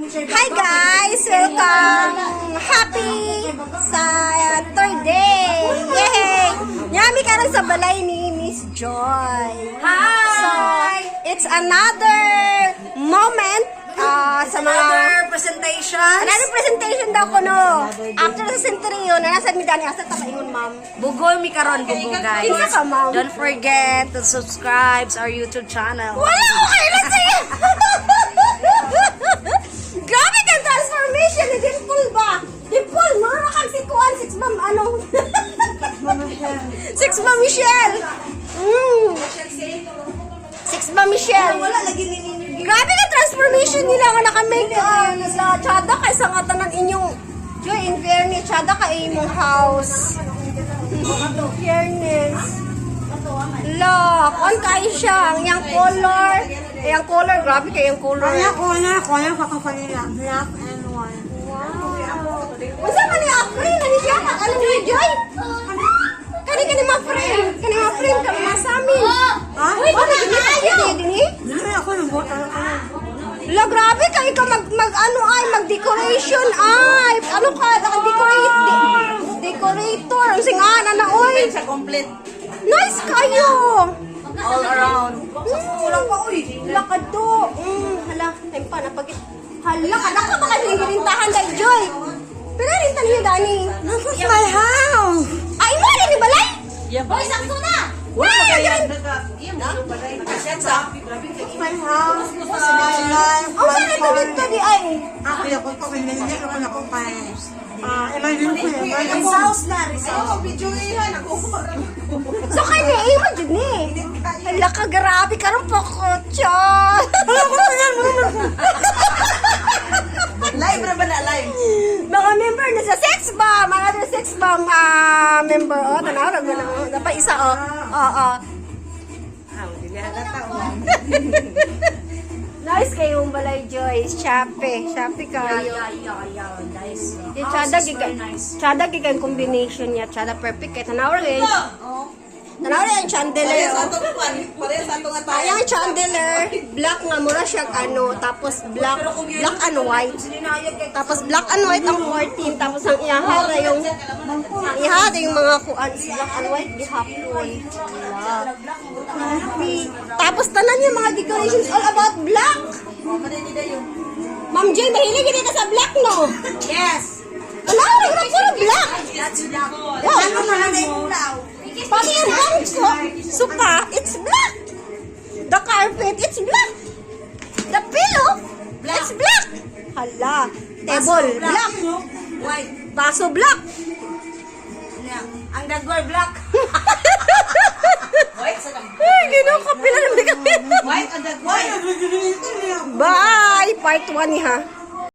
Hi guys! Welcome! Happy sa third day! Yay! Nyami ka rin sa balay ni Miss Joy. Hi! So, it's another moment sa mga... Another presentation daw ko, no? After the century yun, nanasan mi dani, asa tapaingon, ma'am? Bugoy mi karon bugo guys. Kinsa ka, ma'am? Don't forget to subscribe sa our YouTube channel. Wala ko kayo na siya! Grabe kang transformation ni Dimple ba? Dimple, mara kang si Kuan, 6 Ma'am, ano? 6 Ma'am Michelle! 6 Ma'am Michelle! Wala lagi ni Grabe ka transformation nila nga naka-make sa tsada kay sa nga tanan inyong Joy, in fairness, tsada ka imong house. Fairness. Look, on kayo siya. Yung color, grabe kayo yung color. Kaya kakakanila. Black and white. Wow. Masa man yung aprin? Ano siya? Ano niya, Joy? Kani ma-frame. Kani ma-frame ka masamin. Ha? Uy, ano niya? Dini? Dili ako ng bota. La, grabe kayo ka mag-decoration ay. Ano ka? Decorator. Ang singahan, ano, oy. sa complete Nice kayo. all around. Kulang pa, uy. Lakad to. Hala, time pa, napagit. Hala, kada ka baka nilintahan dahil Joy. Pinalintan niyo, Dani. This is my house. Ay, mo, ni balay? Boy, sakto na. Wala, ganyan. My house. My life. Ang saan ito dito di ay? Ako yung ko pinili ko na ko pa. Imagine ko yun. Resource na. So, kanya, mo dyan eh. Hala ka, grabe ka rin po ko, Chon. Wala ko na yan. Live na ba na live? Mga member na sa sex bomb, mga other sex bomb member, oh, tanaw, napa isa, oh, Nice kayo yung balay, Joyce. Shopee kayo. Nice. Di tsada gigan combination niya, tsada perfect kay tanaw rin. Tanaw rin ang chandelier. Ayang chandelier, black nga mura siya ano, tapos black and white. Tapos black and white ang 14, tapos ang ihahara yung mga kuan black and white gihapon. Tapos tanan yung mga decorations all about black. Ma'am Jane, mahilig hindi ka sa black, no? Yes. Ano, na puro black. That's black. Ano naman yung pati yung bangko, sofa, it's black. The carpet, it's black. The pillow, it's black. Hala, table, black. White. Baso, black. Ang dagwar black. White sa Ay, ginukapila naman kami. White ang dagwar. Bye! Part 1 ha.